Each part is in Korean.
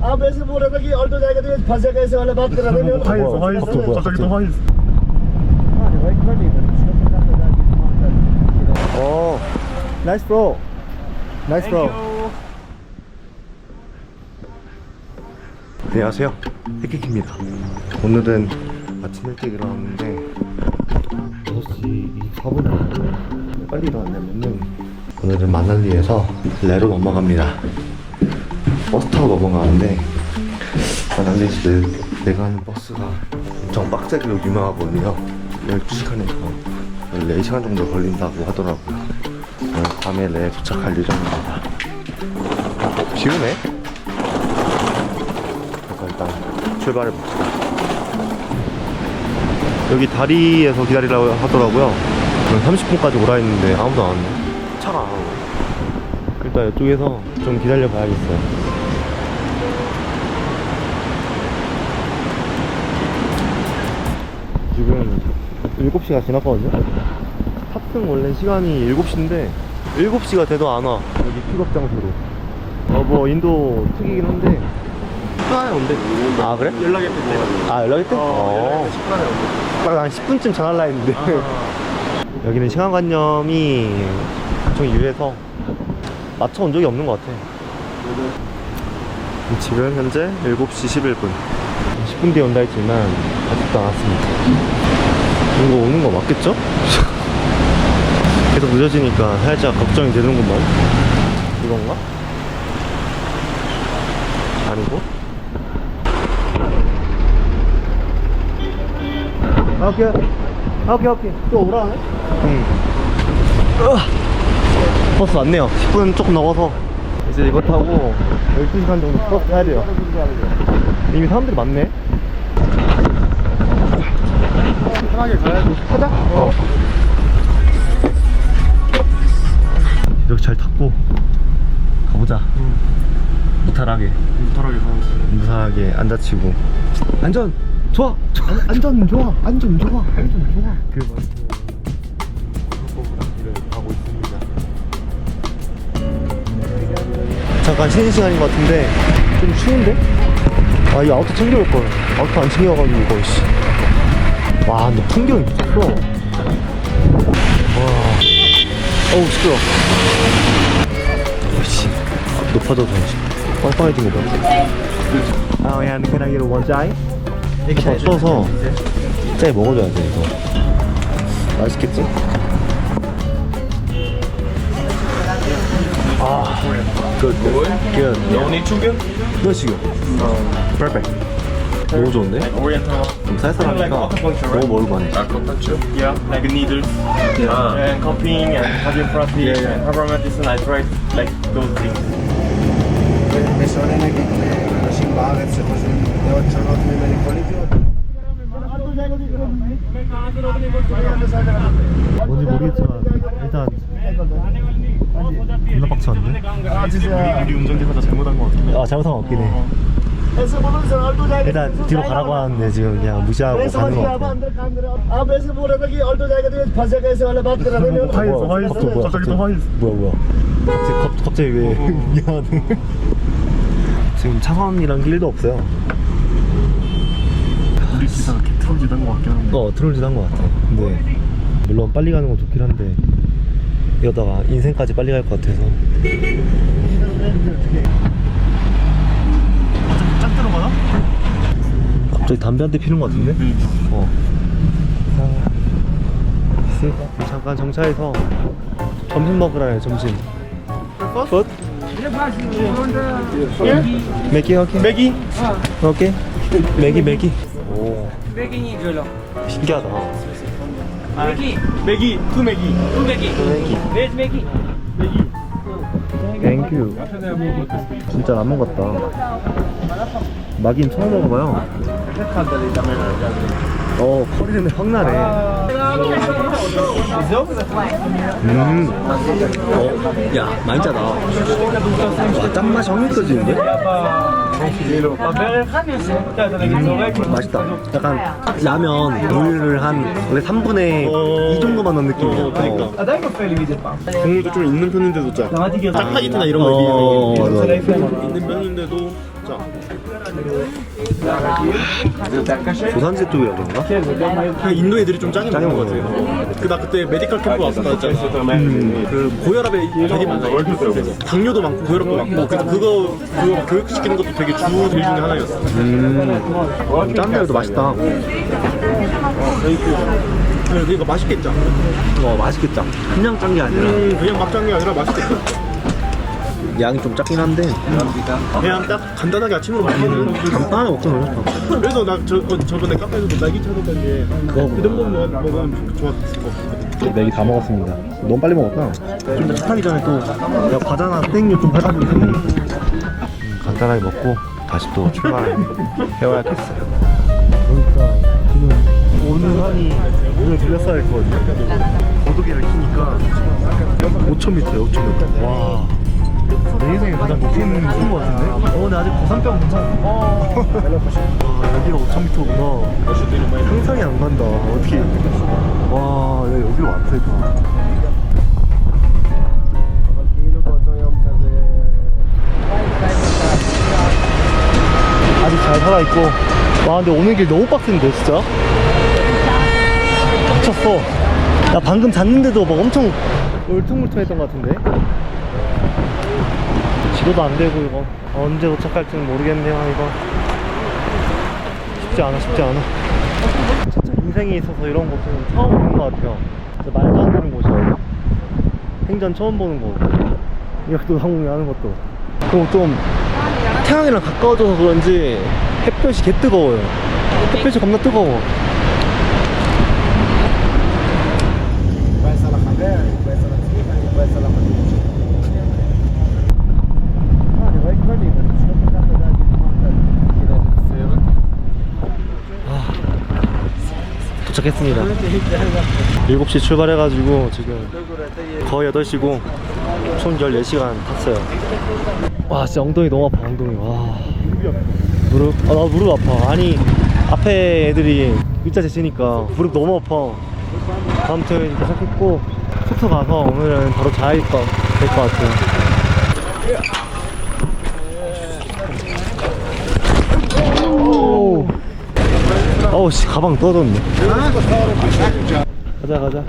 आप ऐसे बोल रहे थे कि ऑल्टो जाएगा तो फंस जाएगा ऐसे वाला बात कर रहे थे 갑자기 더 하이스. 오, 나이스 브로. 나이스 브로. 안녕하세요, 해키키입니다. 오늘은 아침 일찍 일어났는데 6시 24분 빨리 일어났냐면은 오늘은 마날리에서 레로 넘어갑니다. 버스 타고 넘어가는데 마날리에서 내가 하는 버스가 엄청 빡세기로 유명하거든요. 12시간에서 14시간 정도 걸린다고 하더라고요. 오늘 밤에 레에 도착할 예정입니다. 비 오네? 그래서 일단 출발해봅시다. 여기 다리에서 기다리라고 하더라고요. 30분까지 오라 했는데 아무도 안 왔네. 차가 안 오네. 일단 이쪽에서 좀 기다려 봐야겠어요. 지금 7시가 지났거든요. 탑승 원래 시간이 7시인데 7시가 돼도 안 와. 여기 픽업 장소로. 뭐 인도 특이긴 한데 10분에 온대. 아 그래? 연락했을 때. 아 연락했대? 10분에 온대. 한 10분쯤 전화할라 했는데 여기는 시간관념이 엄청 유해서 맞춰온 적이 없는 것 같아. 지금 현재 7시 11분 10분 뒤에 온다 했지만 아직도 안 왔습니다. 이거 오는 거 맞겠죠? 계속 늦어지니까 살짝 걱정이 되는구만. 이건가? 아니고? 오케이 또 오라 하네? 응. 버스 왔네요. 10분 조금 넘어서 이제 이거 타고 12시간 정도 버스 타야 돼요. 이미 사람들이 많네. 편하게 가야지. 가자. 이렇게 잘 탔고 가보자. 무탈하게 무사하게 안 다치고. 안전 좋아. 안전 좋아. 그 길을 가고 있습니다. 잠깐 쉬는 시간인 것 같은데 좀 추운데? 아, 이 아우터 챙겨올걸. 아우터 안 챙겨가지고 이거 씨. 와, 근데 풍경이 미쳤어. 와. 어우 시끄러워. 씨, 높아져서 빵빵해진 거 봐. 아, 야, can I get one chai? 이렇게 써서 짜게 먹어줘야 돼 이거. 맛있겠지? 아, good. No need sugar? No sugar. Perfect. 너무 좋은데? Oriental. 좀 쌀쌀하니까 너무 먹을만해. Acupuncture? Yeah, like needles. Yeah. And coughing and cardiopathy and herbal medicine. I tried like those things. 뭔지 모르겠지만 일단 존나 빡쳤는데? 우리 운전기사가 잘못한 것 같은데. 아 잘못한 건 없긴 해. 일단 뒤로 가라고 하는데 지금 그냥 무시하고 가는 거 같아. आप ऐसे बोल रहे थे कि ऑल्टो जाएगा तो फंस जाएगा ऐसे वाला बात कर रहे थे 갑자기 뭐야 갑자기 왜 미안하네. 지금 차선이랑 길도 없어요. 우리 기사가 개 트롤짓한 것 같긴 한데. 트롤짓한 것 같아. 근데 물론 빨리 가는 건 좋긴 한데 이러다가 인생까지 빨리 갈 것 같아서. 짱 들어가나? 갑자기 담배 한 대 피는 것 같은데? 잠깐 정차해서 점심 먹으라 해. 점심. 굿? 맥기 오케이. 오케이. 맥기. 오. Begging Jolo. 신기하다. 매기, 투 매기. Where's Maggie? 땡큐. 진짜 라면 같다. 마긴 처음 먹어봐요. 커리 냄새 확 나네. 야, 많이 짜다. 와, 짠맛이 확 느껴지는데? 맛있다. 약간 라면 물을 한 원래 3분의 2 정도만 넣은 느낌이야. 국물도 좀 있는 편인데도 짜. 짜파게티나 이런 거 맞아. 있는 편인데도 진짜. 조산제 쪽이라 그런가? 그냥 인도 애들이 좀 짱이 많은 것 같아요. 나 그때 메디컬 캠프 왔었다 했잖아. 그 고혈압에 되게 많아요. 당뇨도 많고 고혈압도 많고 그래서 그거 교육시키는 것도 되게 주 일 중에 하나였어. 짠데도 맛있다. 그러니까 맛있겠죠. 맛있겠다. 그냥 짠 게 아니라 그냥 막 짠 게 아니라 맛있겠죠. 양이 좀 작긴 한데 그냥 딱 간단하게 아침으로 먹는. 간단하게 먹으면 맛있다. 그래서 나 저번에 카페에서도 딸기 차 샀던 게 그 정도면 먹으면 좋았을 것 같아. 맥이 다 먹었습니다. 너무 빨리 먹었다. 좀 더 차 타기 전에 또 내가 과자나 땡류 좀 해가지고 간단하게 먹고 다시 또 출발해야겠어요. 그러니까 지금 오늘 한이 오늘 들렸어야 했거든요. 고도기를 키니까 5,000m예요. 5,000m. 와. 내 인생에 가장 높은 수인 것 같은데? 근데 아직 고산병 괜찮아. 여기가 5,000m구나. 상상이 안 간다. 어떻게. 와, 내가 여기로 왔을까. 아직 잘 살아있고. 와, 근데 오는 길 너무 빡센데, 진짜? 미쳤어. 나 방금 잤는데도 막 엄청 울퉁불퉁했던 것 같은데? 지도도 안 되고 이거 언제 도착할지는 모르겠네요. 이거 쉽지 않아. 진짜 인생에 있어서 이런 곳은 처음 오는 것 같아요. 진짜 말도 안 되는 곳이에요. 생전 처음 보는 곳. 이것도 항공하는 것도. 그리고 좀 태양이랑 가까워져서 그런지 햇볕이 개 뜨거워요. 햇볕이 겁나 뜨거워. 도착했습니다. 7시 출발해가지고 지금 거의 8시고 총 14시간 탔어요. 와, 진짜 엉덩이 너무 아파. 엉덩이. 와, 무릎? 나 무릎 아파. 아니, 앞에 애들이 일자 제치니까 무릎 너무 아파. 아무튼 도착했고 숙소 가서 오늘은 바로 자야겠다 될 것 같아요. 어우 씨, 가방 떨어졌네. 가자.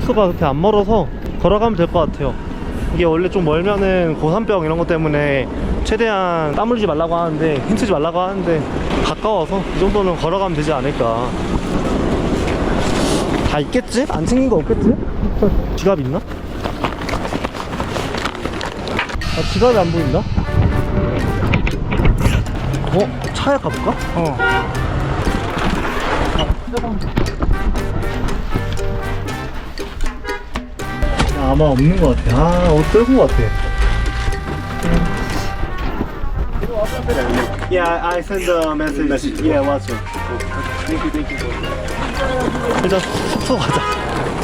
숙소가 그렇게 안 멀어서 걸어가면 될 것 같아요. 이게 원래 좀 멀면은 고산병 이런 것 때문에 최대한 땀 흘리지 말라고 하는데, 힘쓰지 말라고 하는데 가까워서 이 정도는 걸어가면 되지 않을까. 다 있겠지? 안 챙긴 거 없겠지? 지갑 있나? 지갑이 안 보인다? 차에 가볼까? 아마 없는 것 같아. 옷 뜰고 것 같아. Yeah, I send a message. Yeah, WhatsApp. Thank you. 일단 숙소 가자.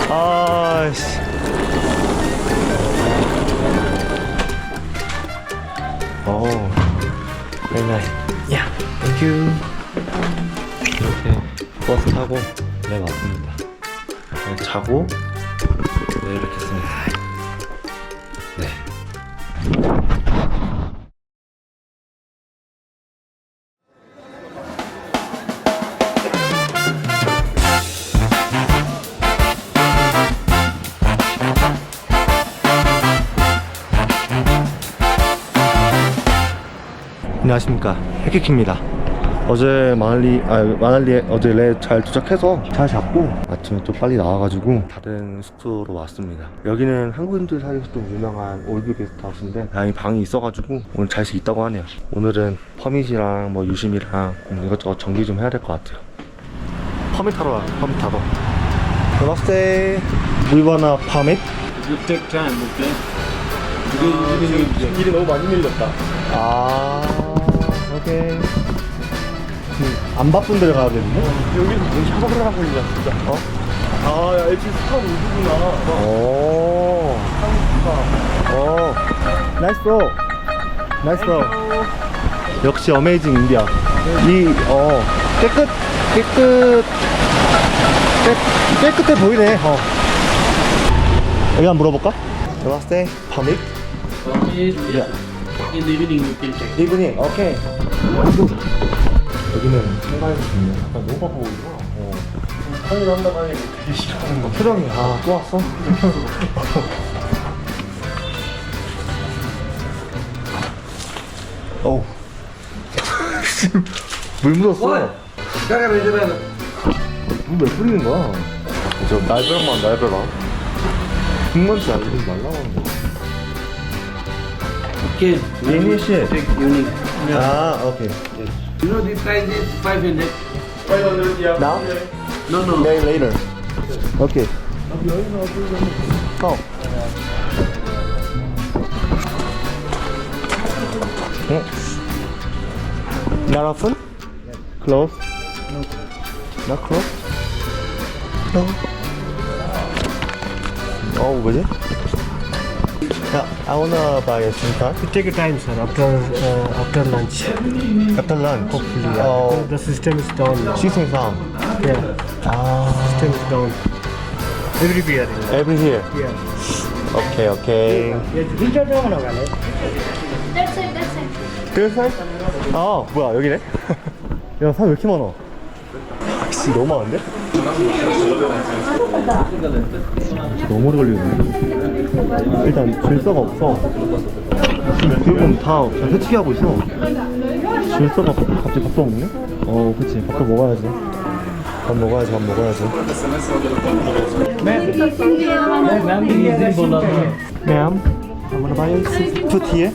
아이씨. Very nice. Yeah, thank you. 이렇게 버스 타고 내려왔습니다. 자고 내일 뵙겠습니다. 네. 안녕하십니까, 해키키입니다. 어제 마날리에 어제 레 잘 도착해서 잘 잡고 아침에 또 빨리 나와가지고 다른 숙소로 왔습니다. 여기는 한국인들 사이에서 좀 유명한 올뷰 게스트하우스인데 다행히 방이 있어가지고 오늘 잘 수 있다고 하네요. 오늘은 퍼밋이랑 뭐 유심이랑 이것저것 정리 좀 해야 될 것 같아요. 퍼밋 하러 와. 퍼밋 하러. Namaste. We wanna permit? You take time, okay? 일이 너무 많이 밀렸다. 오케이. 안 바쁜 데를 가야겠네? 여기는 뭐 샤워를 하고 있냐 진짜. 야, LG 스타 울구나. 나이스 브로. 역시 어메이징 인디아. 깨끗해 보이네. 여기 한번 물어볼까? 들어왔을 때 퍼밋? 야. In the evening you can check. 이브닝, 오케이. 여기는 한가해서 좋네. 약간 너무 바빠 보이구나. 한일 한다고 하니까 되게 싫어하는 거. 표정이, 또 왔어? 어우. 물 묻었어. 물 왜 뿌리는 거야? 저 날벼락. 국먼지 알리지 말라고 하는 거야. Okay. Unique. Take unique. 아, 오케이. You know the price is 500. 500, yeah. Now? No, no. Later. 오케이. Not often? Close? No. Not close? No. Oh, will it? Yeah, I wanna buy a SIM card. Take your time, sir. After lunch, After lunch. hopefully. Oh, The system is down now. 시승 상. Yeah, 아, system is down. Everywhere. every here. Yeah. Okay, okay. Yes, which are the one again? That's it, that's it. 그래서? 아, 뭐야, 여기네? 야, 사람 왜 이렇게 많아? 씨, 너무 많은데? 너무 오래 걸리겠네. 일단 질서가 없어. 지금 다 세치기 하고 있어. 질서가 갑자기 밥도 없네? 그치. 밥도 먹어야지. 밥 먹어야지. Ma'am, I'm gonna buy two tea.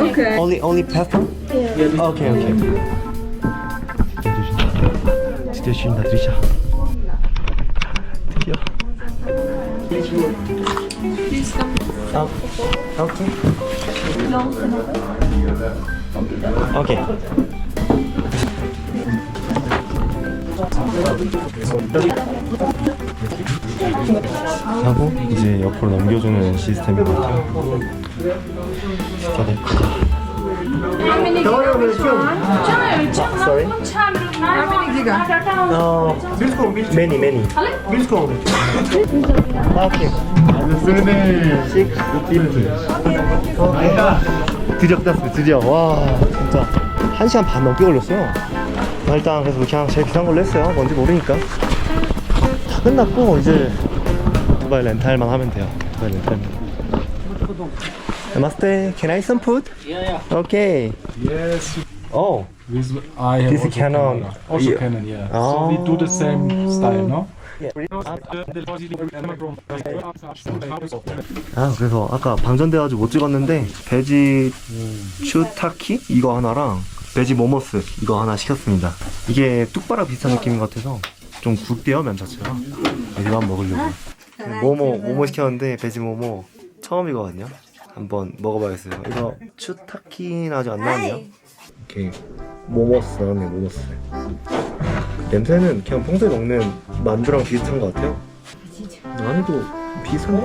Okay. Only pasta? Okay. 드디어 주인다, 드리자. 드디어. 오케이. 하고 이제 옆으로 넘겨주는 시스템입니다. How many Sorry? Many. 오케이. 드디어 끝났습니다. 드디어. 와, 진짜 1시간 반 넘게 걸렸어요. 일단 그래서 그냥 제일 비싼 걸로 했어요. 뭔지 모르니까. 다 끝났고 이제 모바일 렌탈만 하면 돼요. 모바일 렌탈만. Namaste. Can I have some food? Yeah. Okay. Yes, Oh. I have This is also Canon. Also Yeah. Canon, yeah. Oh. So we do the same style, no? 아, 그래서 아까 방전돼가지고 못 찍었는데 베지 슈타키 이거 하나랑 베지 모모스 이거 하나 시켰습니다. 이게 뚝바라 비슷한 느낌인 것 같아서 좀 굵대요, 면 자체가. 이거 한번 먹으려고. 모모 시켰는데 베지 모모 처음이거든요. 한번 먹어봐야겠어요. 이거 슈타키는 아직 안 나왔네요. 이렇게 모모스 나왔네, 모모스. 냄새는 그냥 평소에 먹는 만두랑 비슷한 것 같아요. 안에도 비슷한데?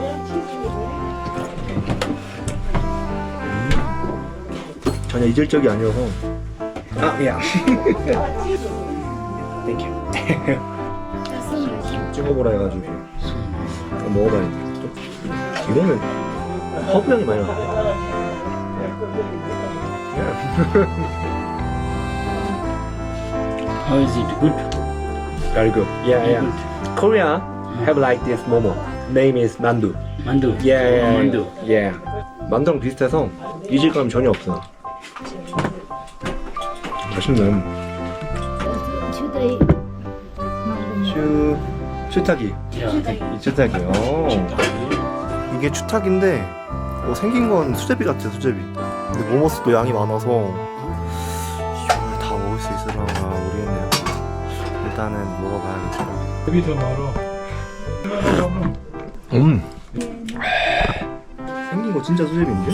전혀 이질적이 아니어서. 야. 땡큐. 찍어보라 해가지고 한번 먹어봐야지. 이거는 허브향이 많이 나네. How is it? Good? Very good. Yeah. Korea have like this momo. Name is mandu. Mandu. Yeah. Mandu. Yeah. 만두랑 비슷해서 이질감이 전혀 없어. 맛있네. Today. 추타기. Yeah. 추타기요. 이게 추타기인데 생긴 건 수제비 같아, 수제비. 근데 모모스도 양이 많아서 이걸 다 먹을 수 있으려나 모르겠네요. 일단은 먹어봐야겠죠. Maybe tomorrow. 생긴 거 진짜 수제비인데?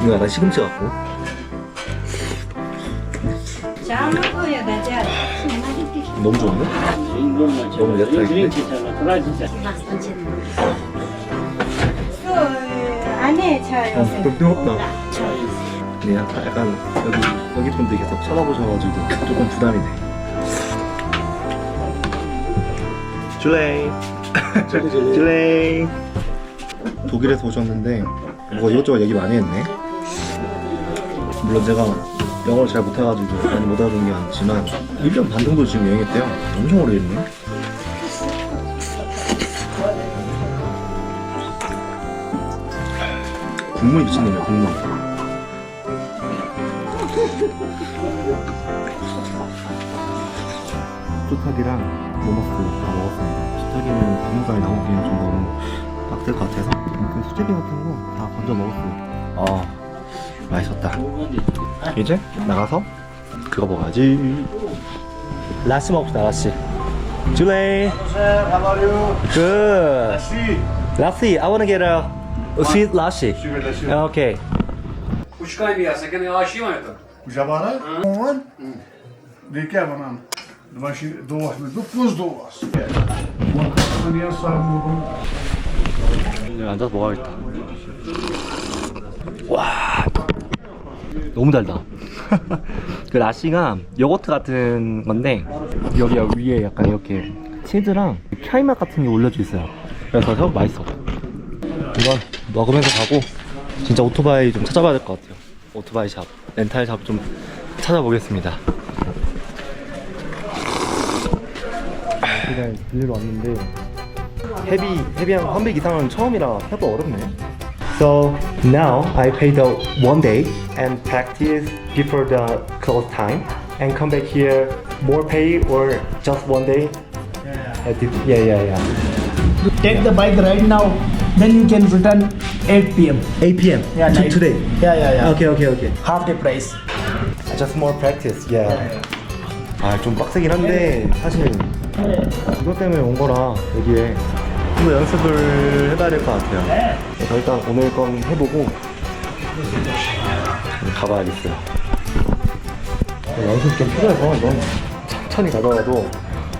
이거 약간 시금치 같고. 너무 좋은데? 너무 렛살인데? 안에 차요. 좀 뜨겁다. 네, 약간 여기 분들이 계속 쳐다보셔가지고 조금 부담이 돼. 줄레이. 독일에서 오셨는데 뭐 이것저것 얘기 많이 했네. 물론 제가 영어를 잘 못해가지고 많이 못 알아듣는 게 아니지만 1년 반 정도 지금 여행했대요. 엄청 오래 했네. 국물이 미친놈이야, 국물. 쭈타기랑 모모스 다 먹었습니다. 쭈타기는 당분간에 나오기엔 좀 너무 빡셀 것 같아서 그 수제비 같은 거 다 건져 먹었습니다. 맛있었다. 이제 나가서 그거 먹어야지. 라시 먹읍시다, 라시. 줄레이. Good. Lassi. I wanna get a sweet lassi. Okay. Пучками мяса, как я вообще это. Jabara? On? De que banana? Duas, duas, duas. 앉아서 먹어야겠다. 와, 너무 달다. 그 라시가 요거트 같은 건데 여기 위에 약간 이렇게 치즈랑 샤인맛 같은 게 올려져 있어요. 그래서 맛있어. 이건 먹으면서 가고 진짜 오토바이 좀 찾아봐야 될 것 같아요. 오토바이 샵, 렌탈 샵 좀 찾아보겠습니다. 그냥 빌리러 왔는데 헤비한 300 이상은 처음이라 생각보다 어렵네. So now I pay the 1 day and practice before the close time and come back here more pay or just 1 day? Yeah. Take the bike right now, then you can return 8 p.m. 8 p.m. Yeah, night. today. Yeah. Okay. Half the price. Just more practice. Yeah. 좀 빡세긴 한데 사실 이것 때문에 온 거라 여기에 좀 더 연습을 해봐야 될 것 같아요. 그래서 일단 오늘 건 해보고 가봐야겠어요. 연습 좀 필요해서 이건 천천히 가더라도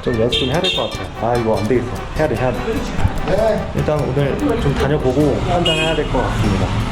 좀 연습 좀 해야 될 것 같아요. 이거 안 되겠어. 해야 돼. 일단 오늘 좀 다녀보고 판단해야 될 것 같습니다.